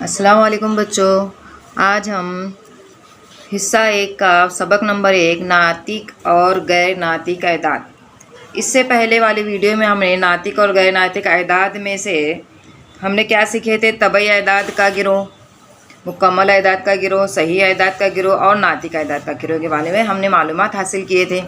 अस्सलाम वालेकुम बच्चों। आज हम हिस्सा 1 का सबक नंबर 1 नातिक और गैर नातिक अदाद। इससे पहले वाली वीडियो में हमने नातिक और गैर नातिक अदाद में से हमने क्या सीखे थे? तबई अदाद का गिरोह, मुकम्मल अदाद का गिरोह, सही अदाद का गिरोह और नातिक अदाद का गिरोह के बारे में हमने मालूमात हासिल किए थे।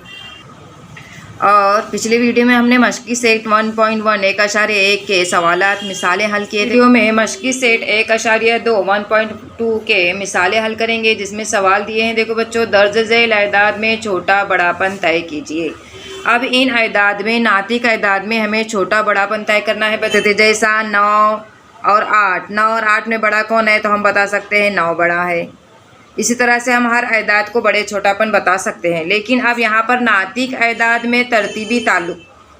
और पिछले वीडियो में हमने मशक़ी सेट 1.1 1.1 के सवालात मिसालें हल किए थे। वीडियो में मशक़ी सेट 1.2 1.2 के मिसालें हल करेंगे, जिसमें सवाल दिए हैं। देखो बच्चों, दर्ज झेल अदाद में छोटा बड़ापन तय कीजिए। अब इन अदाद में नातिक अदाद में हमें छोटा बड़ापन तय करना है। बताते जैसा 9 और 8, 9 और 8 में बड़ा कौन है? तो हम बता सकते हैं 9 बड़ा है। इसी तरह से हम हर अदाद को बड़े छोटापन बता सकते हैं। लेकिन अब यहाँ पर नातिक अदाद में तरतीबी ताल्लुक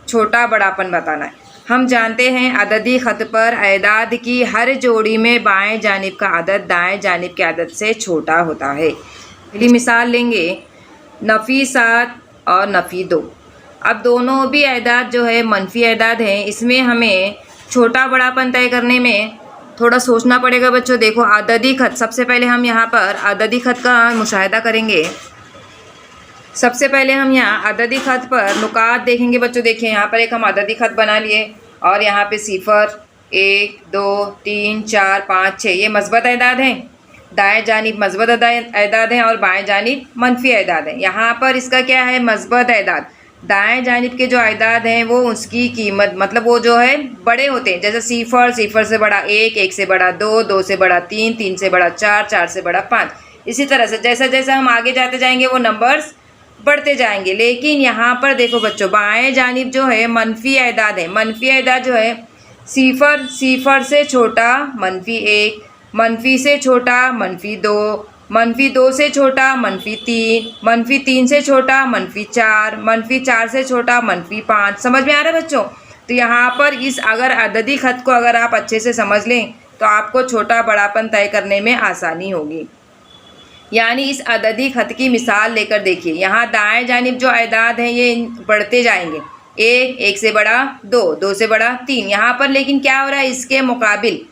छोटा बड़ापन बताना है। हम जानते हैं अददी ख़त पर अदाद की हर जोड़ी में बाएं जानिब का अदद दाएं जानिब के अदद से छोटा होता है। पहली मिसाल लेंगे, नफ़ी 7 और नफ़ी 2। अब दोनों भी अदाद जो है मनफी अदाद हैं। इसमें हमें छोटा बड़ापन तय करने में थोड़ा सोचना पड़ेगा बच्चों। देखो, अददी ख़त, सबसे पहले हम यहाँ पर अददी ख़त का मुशाहिदा करेंगे। सबसे पहले हम यहाँ अददी ख़त पर नुकात देखेंगे बच्चों। देखिए, यहाँ पर एक हम अददी ख़त बना लिए और यहाँ पे 0 1 2 3 4 5 6 ये मस्बत अदाद हैं। दाएं जानिब मस्बत अदाद हैं और बाएं जानिब मनफी अदाद हैं। यहाँ पर इसका क्या है? मस्बत अदाद। दाएं जानिब के जो अदाद हैं वो उसकी कीमत मतलब वो जो है बड़े होते हैं। जैसे 0 0 से बड़ा 1 1 से बड़ा 2 2 से बड़ा 3 3 से बड़ा 4 4 से बड़ा 5। इसी तरह से जैसा जैसा हम आगे जाते जाएंगे वो नंबर्स बढ़ते जाएंगे। लेकिन यहाँ पर देखो बच्चों, बाएं जानिब जो है मनफी अदाद है। मनफी अदाद जो है 0 0 से छोटा -1, मनफी से छोटा -2, -2 से छोटा -3, -3 से छोटा -4, -4 से छोटा -5। समझ में आ रहा है बच्चों? तो यहाँ पर इस अगर अददी ख़त को अगर आप अच्छे से समझ लें तो आपको छोटा बड़ापन तय करने में आसानी होगी। यानी इस अददी ख़त की मिसाल लेकर देखिए, यहाँ दाएं जानिब जो अदाद हैं ये बढ़ते जाएंगे। 1 1 से बड़ा 2 2 से बड़ा 3। यहाँ पर लेकिन क्या हो रहा है? इसके मुकाबिल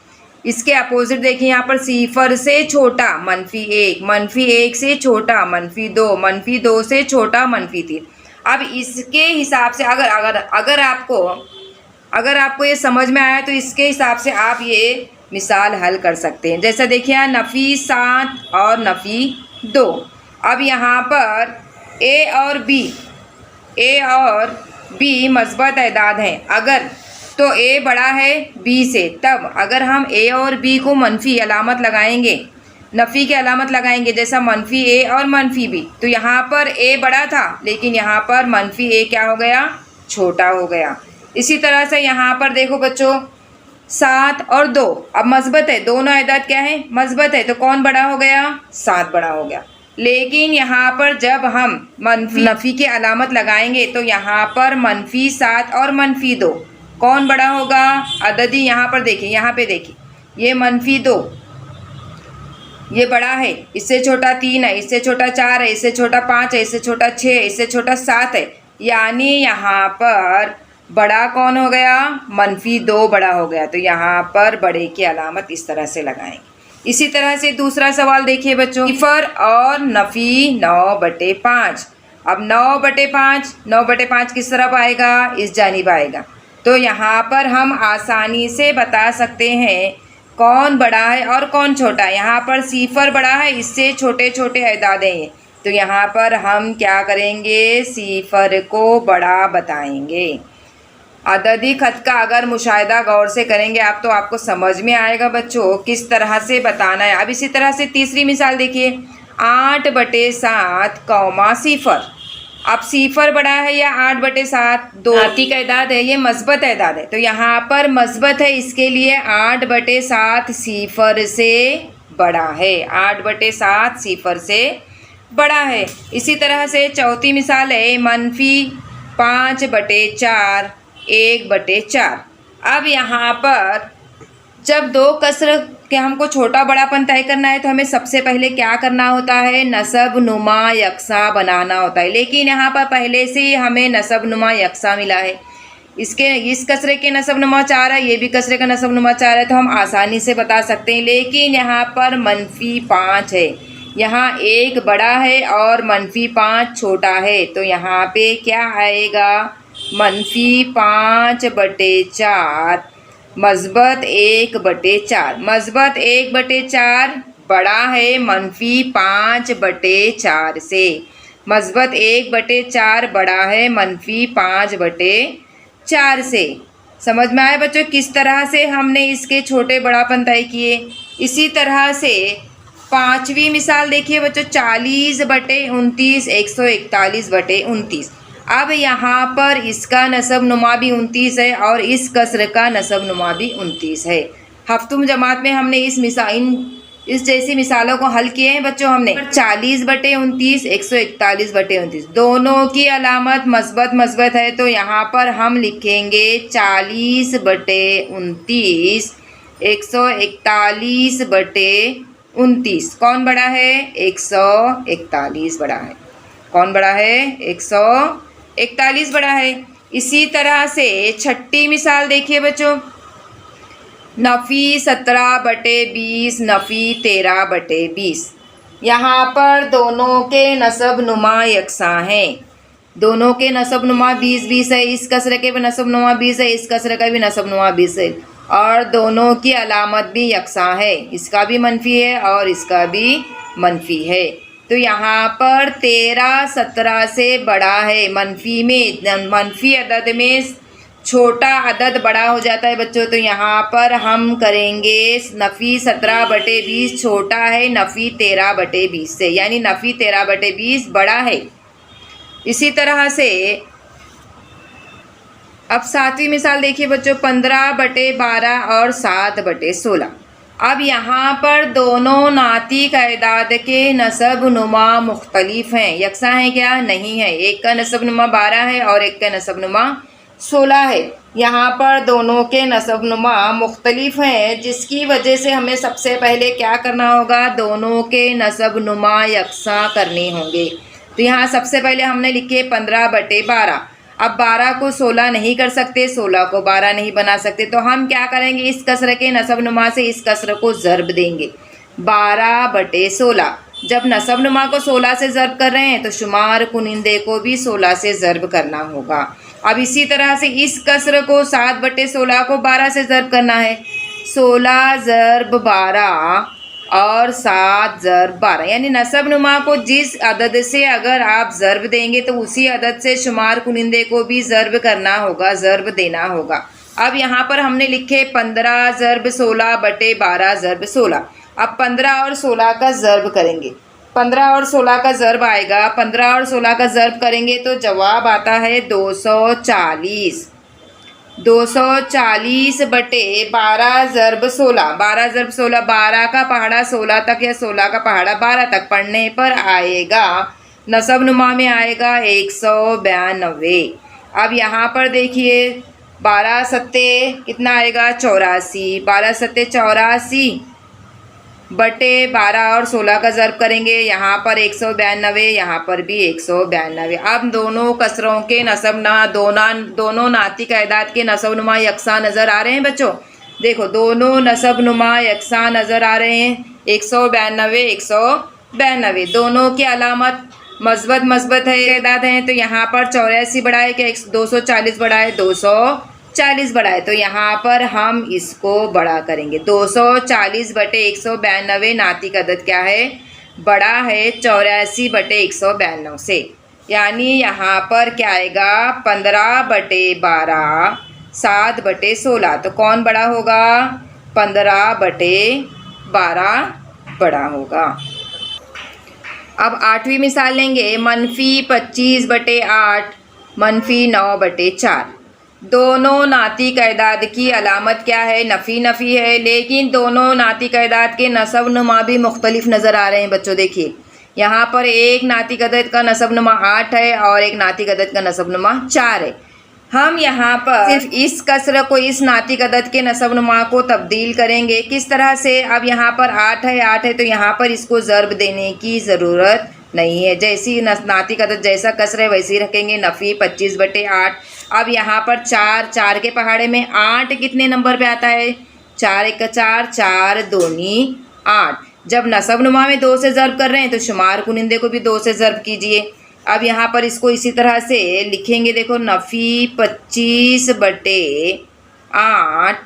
इसके अपोजिट देखिए, यहाँ पर 0 से छोटा -1, -1 से छोटा -2, -2 से छोटा -3। अब इसके हिसाब से अगर आपको ये समझ में आया तो इसके हिसाब से आप ये मिसाल हल कर सकते हैं। जैसा देखिए यहाँ नफ़ी 7 और नफ़ी 2। अब यहाँ पर ए और बी मस्बत अदाद हैं। अगर तो ए बड़ा है बी से, तब अगर हम ए और बी को मनफी अलामत लगाएंगे, नफ़ी की अलामत लगाएंगे, जैसा मनफी ए और मनफी बी, तो यहाँ पर ए बड़ा था लेकिन यहाँ पर मनफी ए क्या हो गया? छोटा हो गया। इसी तरह से यहाँ पर देखो बच्चों, 7 और 2 अब मस्बत है। दोनों अदाद क्या है? मस्बत है। तो कौन बड़ा हो गया? 7 बड़ा हो गया। लेकिन यहाँ पर जब हम मनफी नफ़ी की अलामत लगाएंगे तो यहाँ पर मनफी 7 और मनफी 2 कौन बड़ा होगा? अददी यहाँ पर देखिए, यहाँ पे देखिए, ये मनफी 2 ये बड़ा है, इससे छोटा 3 है, इससे छोटा 4 है, इससे छोटा 5 है, इससे छोटा 6 है, इससे छोटा 7 है। यानी यहाँ पर बड़ा कौन हो गया? मनफी 2 बड़ा हो गया। तो यहाँ पर बड़े की अलामत इस तरह से लगाएंगे। इसी तरह से दूसरा सवाल देखिए बच्चों, 0 और नफ़ी 9/5। अब 9/5 किस तरफ आएगा? इस जानिब आएगा। तो यहाँ पर हम आसानी से बता सकते हैं कौन बड़ा है और कौन छोटा है। यहाँ पर 0 बड़ा है, इससे छोटे छोटे अदाद हैं। तो यहाँ पर हम क्या करेंगे? 0 को बड़ा बताएंगे। अददी ख़त का अगर मुशाहिदा गौर से करेंगे आप तो आपको समझ में आएगा बच्चों किस तरह से बताना है। अब इसी तरह से तीसरी मिसाल देखिए, 8/7, 0। अब 0 बड़ा है या 8/7? दो नातिक अदाद है, ये मस्बत अदाद है। तो यहाँ पर मस्बत है, इसके लिए 8/7 0 से बड़ा है। 8/7 0 से बड़ा है। इसी तरह से चौथी मिसाल है, मनफी 5/4 1/4। अब यहाँ पर जब 2 कसर के हमको छोटा बड़ापन तय करना है तो हमें सबसे पहले क्या करना होता है? नसब नुमा यकसा बनाना होता है। लेकिन यहाँ पर पहले से हमें नसब नुमा यकसा मिला है। इसके इस कसरे के नसब नुमा 4 है, ये भी कसरे का नसब नुमा 4 है, तो हम आसानी से बता सकते हैं। लेकिन यहाँ पर -5 है, यहाँ 1 बड़ा है और -5 छोटा है, तो यहाँ पे क्या आएगा -5/4 मस्बत 1/4। मस्बत 1/4 बड़ा है -5/4 से। मस्बत 1/4 बड़ा है -5/4 से। समझ में आया बच्चों किस तरह से हमने इसके छोटे बड़ापन तय किए। इसी तरह से 5वीं मिसाल देखिए बच्चों, 40/29 141/29। अब यहाँ पर इसका नसब नुमा भी 29 है और इस कसर का नसब नुमा भी 29 है। हफ्तुम जमात में हमने इस जैसी मिसालों को हल किए हैं बच्चों। हमने 40/29 141/29 दोनों की अलामत मस्बत है, तो यहाँ पर हम लिखेंगे 40/29 141/29। कौन बड़ा है? 141 बड़ा है। कौन बड़ा है? 141 बड़ा है। इसी तरह से 6ठी मिसाल देखिए बच्चों, नफ़ी 17/20 नफ़ी 13/20। यहाँ पर दोनों के नसब नुमा यकसां हैं। दोनों के नसब नुमा 20-20 है। इस कसरे के भी नसब नुमा 20 है, इस कसरे का भी नसब नुमा 20 है और दोनों की अलामत भी यकसां है। इसका भी मनफी है और इसका भी मनफी है। तो यहाँ पर 13 17 से बड़ा है। मनफी अदद में छोटा अदद बड़ा हो जाता है बच्चों, तो यहाँ पर हम करेंगे नफ़ी 17/20 छोटा है नफ़ी 13/20 से, यानी नफ़ी 13/20 बड़ा है। इसी तरह से अब 7वीं मिसाल देखिए बच्चों, 15/12 और 7/16। अब यहाँ पर दोनों नातिक अदाद के नसब नुमा मुख्तलिफ हैं। यकसा हैं क्या? नहीं है। एक का नसब नुमा 12 है और एक का नसब नुमा 16 है। यहाँ पर दोनों के नसब नुमा मुख्तलिफ हैं, जिसकी वजह से हमें सबसे पहले क्या करना होगा? दोनों के नसब नुमा यकसा करने होंगे। तो यहाँ सबसे पहले हमने लिखे 15/12। अब 12 को 16 नहीं कर सकते, 16 को 12 नहीं बना सकते, तो हम क्या करेंगे? इस कसर के नसब नुमा से इस कसर को ज़र्ब देंगे 12/16। जब नसब नुमा को 16 से ज़र्ब कर रहे हैं तो शुमार कुनिंदे को भी 16 से ज़र्ब करना होगा। अब इसी तरह से इस कसर को 7/16 को 12 से ज़र्ब करना है। 16 ज़र्ब 12 और 7 ज़र्ब 12, यानी नसब नुमा को जिस अदद से अगर आप ज़र्ब देंगे तो उसी अदद से शुमार कुनिंदे को भी ज़र्ब करना होगा, ज़र्ब देना होगा। अब यहाँ पर हमने लिखे 15 ज़र्ब 16/12 ज़र्ब 16। अब 15 और 16 का ज़र्ब करेंगे। 15 और 16 का ज़र्ब आएगा। 15 और 16 का ज़र्ब करेंगे तो जवाब आता है 240। 240/12 ज़र्ब 16। 12 ज़र्ब 16, 12 का पहाड़ा 16 तक या 16 का पहाड़ा 12 तक पढ़ने पर आएगा, नसब नुमा में आएगा 192। अब यहाँ पर देखिए 12 सत्ते कितना आएगा? 84। 12 सत्ते 84 बटे 12 और 16 का ज़र्ब करेंगे, यहाँ पर 192, यहाँ पर भी 192। अब दोनों कसरों के नसब दोनों नातिक अदाद के नसब नुमा यकसा नज़र आ रहे हैं बच्चों। देखो दोनों नसब नुमा यकसा नज़र आ रहे हैं, 192 192। दोनों की अलामत मस्बत है अदाद हैं, तो यहाँ पर 84 बड़ा है क्या? 240 बड़ा है, 240 बड़ा है, तो यहाँ पर हम इसको बड़ा करेंगे। 240/192 नातिक अदद क्या है? बड़ा है 84/192 से, यानी यहाँ पर क्या आएगा? 15/12 7/16। तो कौन बड़ा होगा? 15/12 बड़ा होगा। अब 8वीं मिसाल लेंगे, -25/8 -9/4। दोनों नातिक अदाद की अलामत क्या है? नफ़ी है, लेकिन दोनों नातिक अदाद के नसब नुमा भी मुख्तलिफ नज़र आ रहे हैं बच्चों। देखिए यहाँ पर एक नातिक अदद का नसब नुमा 8 है और एक नातिक अदद का नसब नुमा 4 है। हम यहाँ पर सिर्फ इस कसर को इस नातिक अदद के नसब नुमा को तब्दील करेंगे। किस तरह से? अब यहाँ पर 8 है तो यहाँ पर इसको ज़र्ब देने की ज़रूरत नहीं है। जैसी नातिक अदद जैसा कसर है वैसे ही रखेंगे, नफ़ी 25/8। अब यहाँ पर 4 4 के पहाड़े में 8 कितने नंबर पे आता है? 4 1 4, 4 दूनी 8। जब नसब नुमा में 2 से ज़र्ब कर रहे हैं तो शुमार कुनिंदे को भी 2 से ज़र्ब कीजिए। अब यहाँ पर इसको इसी तरह से लिखेंगे, देखो नफ़ी 25/8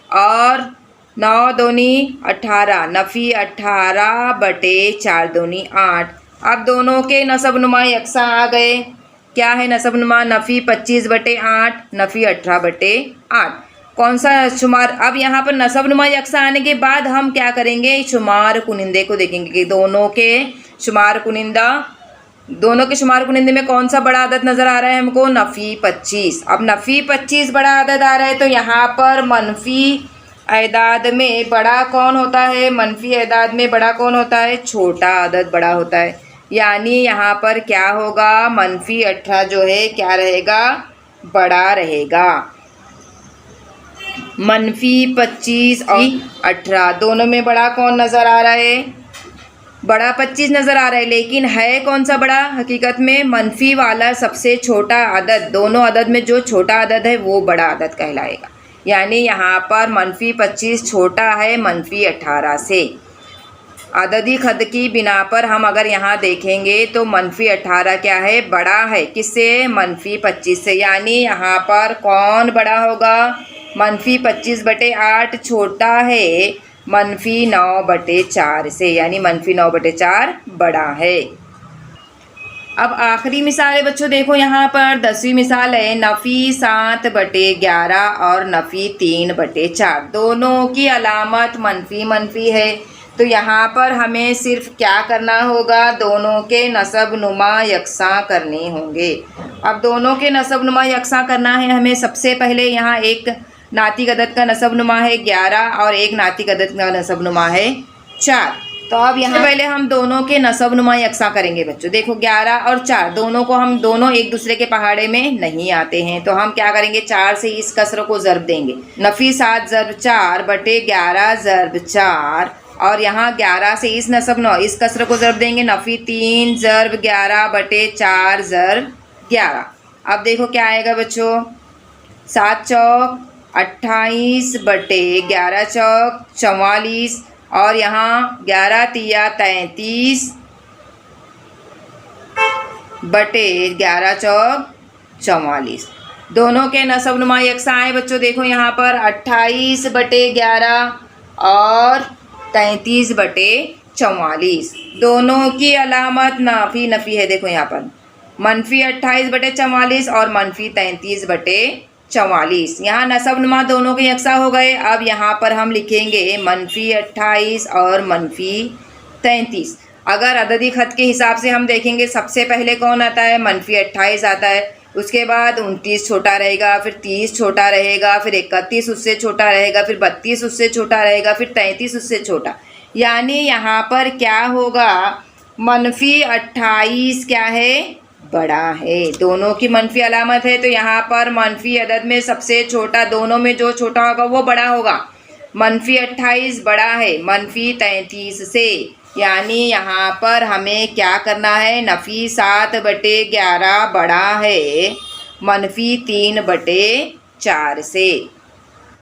और 9 दूनी 18, नफ़ी 18/4 दूनी 8। अब दोनों के नसब नुमा यकसा आ गए। क्या है नसब नुमा? नफ़ी 25/8, नफ़ी 18/8। कौन सा शुमार? अब यहाँ पर नसब नुमा यकसा आने के बाद हम क्या करेंगे? शुमार कुनिंदे को देखेंगे कि दोनों के शुमार कुनिंदे में कौन सा बड़ा अदद नज़र आ रहा है हमको? नफ़ी 25। अब नफ़ी 25 बड़ा अदद आ रहा है तो यहाँ पर मनफी एदाद में बड़ा कौन होता है? मनफी एदाद में बड़ा कौन होता है? छोटा अदद बड़ा होता है। यानी यहाँ पर क्या होगा? मनफी 18 जो है क्या रहेगा? बड़ा रहेगा। मनफी 25 और 18 दोनों में बड़ा कौन नज़र आ रहा है? बड़ा 25 नज़र आ रहा है, लेकिन है कौन सा बड़ा? हकीकत में मनफी वाला सबसे छोटा अदद, दोनों अदद में जो छोटा अदद है वो बड़ा अदद कहलाएगा। यानी यहाँ पर मनफी 25 छोटा है मनफी 18 से। अददी खद की बिना पर हम अगर यहाँ देखेंगे तो मनफी 18 क्या है? बड़ा है। किससे? मनफी 25 से। यानी यहाँ पर कौन बड़ा होगा? मनफी 25/8 छोटा है मनफी 9/4 से, यानी मनफी 9/4 बड़ा है। अब आखिरी मिसाल है बच्चों, देखो यहाँ पर 10वीं मिसाल है नफ़ी 7/11 और नफ़ी 3/4। दोनों की अलामत मनफी है। तो यहाँ पर हमें सिर्फ क्या करना होगा? दोनों के नसब नुमा यकसा करने होंगे। अब दोनों के नसब नुमा यकसा करना है हमें। सबसे पहले यहाँ एक नातिक अदद का नसब नुमा है 11 और एक नातिक अदद का नसब नुमा है 4। तो अब यहाँ पहले हम दोनों के नसब नुमा यकसा करेंगे बच्चों। देखो 11 और 4 दोनों को हम दोनों एक दूसरे के पहाड़े में नहीं आते हैं, तो हम क्या करेंगे? 4 से इस कसर को ज़र्ब देंगे। नफ़ी 7 ज़र्ब 4/11 ज़र्ब 4 और यहाँ 11 से इस नसब नुमा इस कसर को ज़र्ब देंगे। नफ़ी 3 ज़र्ब 11/4 ज़र्ब 11। अब देखो क्या आएगा बच्चों? 7 चौक 28/11 चौक 44 और यहाँ 11 तिया 33/11 चौक 44। दोनों के नसब नुमा यकसा आए बच्चों। देखो यहाँ पर 28/11 और 33/44। दोनों की अलामत नफ़ी है। देखो यहाँ पर मनफी 28/44 और मनफी 33/44। यहाँ नसब नुमा दोनों के यकसा हो गए। अब यहाँ पर हम लिखेंगे मनफी 28 और मनफी 33। अगर अददी ख़त के हिसाब से हम देखेंगे सबसे पहले कौन आता है? मनफी 28 आता है। उसके बाद 29 छोटा रहेगा, फिर 30 छोटा रहेगा, फिर 31 उससे छोटा रहेगा, फिर 32 उससे छोटा रहेगा, फिर 33 उससे छोटा। यानी यहाँ पर क्या होगा? मनफी 28 क्या है? बड़ा है। दोनों की मनफी अलामत है तो यहाँ पर मनफी अदद में सबसे छोटा, दोनों में जो छोटा होगा वो बड़ा होगा। मनफी 28 बड़ा है मनफी 33 से। यानी यहाँ पर हमें क्या करना है? नफ़ी 7/11 बड़ा है मनफी 3/4 से।